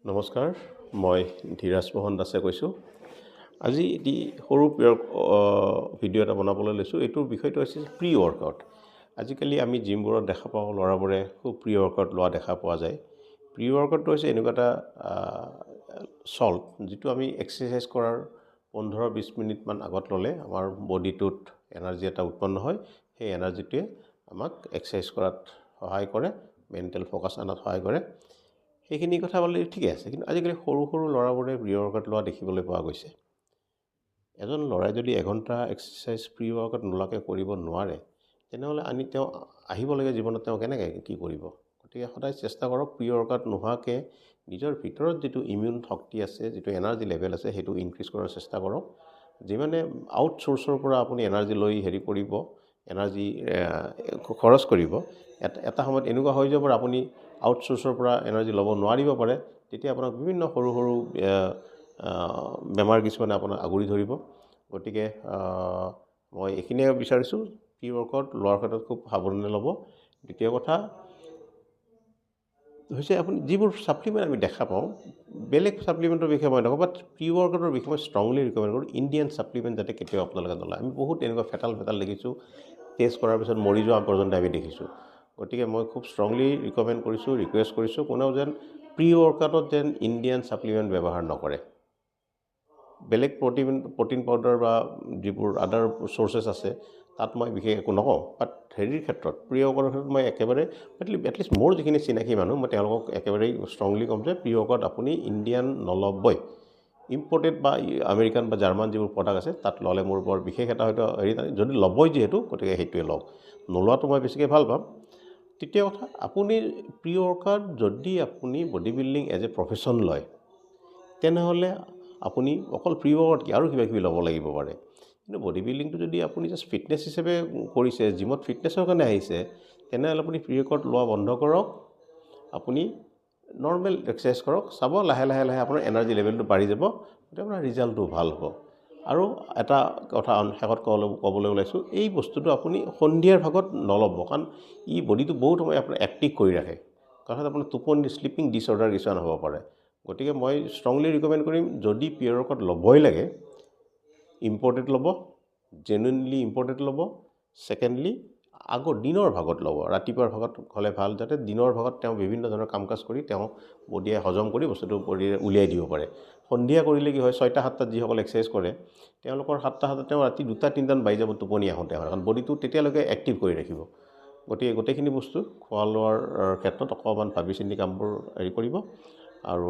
নমস্কাৰ, মই ধীৰাজ মোহন দাসে কৈছোঁ। আজি এটি সৰু ভিডিঅ' এটা বনাবলৈ লৈছোঁ। এইটোৰ বিষয়টো হৈছে প্ৰি ৱৰ্কআউট। আজিকালি আমি জিমবোৰত দেখা পাওঁ ল'ৰাবোৰে খুব প্ৰি ৱৰ্কআউট লোৱা দেখা পোৱা যায়। প্ৰি ৱৰ্কআউটটো হৈছে এনেকুৱা এটা চল্ট যিটো আমি এক্সাৰচাইজ কৰাৰ 15-20 মিনিটমান আগত ল'লে আমাৰ বডিটোত এনাৰ্জি এটা উৎপন্ন হয়। সেই এনাৰ্জিটোৱে আমাক এক্সাৰচাইজ কৰাত সহায় কৰে, মেণ্টেল ফ'কাছ আনাত সহায় কৰে। সেইখিনি কথা ক'লে ঠিকে আছে, কিন্তু আজিকালি সৰু সৰু ল'ৰাবোৰে প্ৰি ৱৰ্কআউট লোৱা দেখিবলৈ পোৱা গৈছে। এজন ল'ৰাই যদি এঘণ্টা এক্সাৰচাইজ প্ৰি ৱৰ্কআউট নোলোৱাকৈ কৰিব নোৱাৰে, তেনেহ'লে তেওঁ আহিবলগীয়া জীৱনত তেওঁ কেনেকৈ কি কৰিব? গতিকে সদায় চেষ্টা কৰক প্ৰি ৱৰ্কআউট নোহোৱাকৈ নিজৰ ভিতৰত যিটো ইমিউন শক্তি আছে, যিটো এনাৰ্জি লেভেল আছে, সেইটো ইনক্ৰিজ কৰাৰ চেষ্টা কৰক। যিমানে আউট চ'ৰ্চৰ পৰা আপুনি এনাৰ্জি লৈ কৰিব, এনাৰ্জি খৰচ কৰিব, এটা সময়ত এনেকুৱা হৈ যাব আপুনি আউট চ'ৰ্চৰ পৰা এনাৰ্জি ল'ব নোৱাৰিব পাৰে। তেতিয়া আপোনাক বিভিন্ন সৰু সৰু বেমাৰ কিছুমানে আপোনাক আগুৰি ধৰিব। গতিকে মই এইখিনিয়ে বিচাৰিছোঁ, প্ৰি ৱৰ্কআউট লোৱাৰ ক্ষেত্ৰত খুব সাৱধানে ল'ব। দ্বিতীয় কথা হৈছে আপুনি যিবোৰ ছাপ্লিমেণ্ট আমি দেখা পাওঁ, বেলেগ ছাপ্লিমেণ্টৰ বিষয়ে মই নকওঁ, বাট প্ৰি ৱৰ্কআউটৰ বিষয়ে মই ষ্ট্ৰংলি ৰিকমেণ্ড কৰোঁ ইণ্ডিয়ান ছাপ্লিমেণ্ট যাতে কেতিয়াও আপোনালোকে নলয়। আমি বহুত এনেকুৱা ফেটাল দেখিছোঁ, টেষ্ট কৰাৰ পিছত মৰি যোৱা পৰ্যন্ত আমি দেখিছোঁ। গতিকে মই খুব ষ্ট্ৰংলি ৰিকমেণ্ড কৰিছোঁ, ৰিকুৱেষ্ট কৰিছোঁ, কোনেও যেন প্ৰি ৱৰ্কআউটত যেন ইণ্ডিয়ান ছাপ্লিমেণ্ট ব্যৱহাৰ নকৰে। বেলেগ প্ৰটিন পাউডাৰ বা যিবোৰ আদাৰ চ'ৰ্চেছ আছে, তাত মই বিশেষ একো নকওঁ। বাট হেৰিৰ ক্ষেত্ৰত প্ৰি ৱৰ্কআউটৰ ক্ষেত্ৰত মই একেবাৰে এটলিষ্ট মোৰ যিখিনি চিনাকি মানুহ, মই তেওঁলোকক একেবাৰেই ষ্ট্ৰংলি ক'ম যে প্ৰি ৱৰ্কআউট আপুনি ইণ্ডিয়ান নল'বই। ইম্পৰ্টেড বা আমেৰিকান বা জাৰ্মান যিবোৰ প্ৰডাক্ট আছে, তাত ল'লে মোৰ বৰ বিশেষ এটা হয়তো যদি ল'বই যিহেতু, গতিকে সেইটোৱে লওক। নোলোৱাটো মই বেছিকৈ ভাল পাম। তৃতীয় কথা, আপুনি প্ৰি ৱৰ্কআউট যদি আপুনি bodybuilding as a profession লয়, তেনেহ'লে আপুনি অকল প্ৰি ৱৰ্কআউট কি আৰু কিবা কিবি ল'ব লাগিব পাৰে। কিন্তু বডি বিল্ডিংটো যদি আপুনি জাষ্ট ফিটনেছ হিচাপে কৰিছে, জিমত ফিটনেছৰ কাৰণে আহিছে, তেনেহ'লে আপুনি প্ৰি ৱৰ্কআউট লোৱা বন্ধ কৰক। আপুনি নৰ্মেল এক্সাৰচাইজ কৰক, চাব লাহে লাহে লাহে আপোনাৰ এনাৰ্জি লেভেলটো বাঢ়ি যাব, তেতিয়া আপোনাৰ ৰিজাল্টটো ভাল হ'ব। আৰু এটা কথা শেষত ক'বলৈ ওলাইছোঁ, এই বস্তুটো আপুনি সন্ধিয়াৰ ভাগত নল'ব, কাৰণ ই বডিটো বহুত সময় আপোনাৰ এক্টিভ কৰি ৰাখে। কাৰণ আপোনাৰ টোপনি শ্লিপিং ডিছঅৰ্ডাৰ কিছুমান হ'ব পাৰে। গতিকে মই ষ্ট্ৰংলি ৰিকমেণ্ড কৰিম, যদি প্ৰি ৱৰ্কআউট ল'বই লাগে, ইম্পৰ্টেড ল'ব, জেনুইনলি ইম্পৰ্টেড ল'ব। ছেকেণ্ডলি, দিনৰ ভাগত ল'ব, ৰাতিপুৱাৰ ভাগত হ'লে ভাল, যাতে দিনৰ ভাগত তেওঁ বিভিন্ন ধৰণৰ কাম কাজ কৰি তেওঁ বডিয়ে হজম কৰি বস্তুটো বডিয়ে উলিয়াই দিব পাৰে। সন্ধিয়া কৰিলে কি হয়, 6টা-7টাত যিসকল এক্সাৰচাইজ কৰে, তেওঁলোকৰ 7টা-7টাত তেওঁ ৰাতি 2টা-3টাত বাজি যাব টোপনি আহোঁতে, কাৰণ বডিটো তেতিয়ালৈকে এক্টিভ কৰি ৰাখিব। গতিকে গোটেইখিনি বস্তু খোৱা লোৱাৰ ক্ষেত্ৰত অকণমান ভাবি চিন্তি কামবোৰ কৰিব। আৰু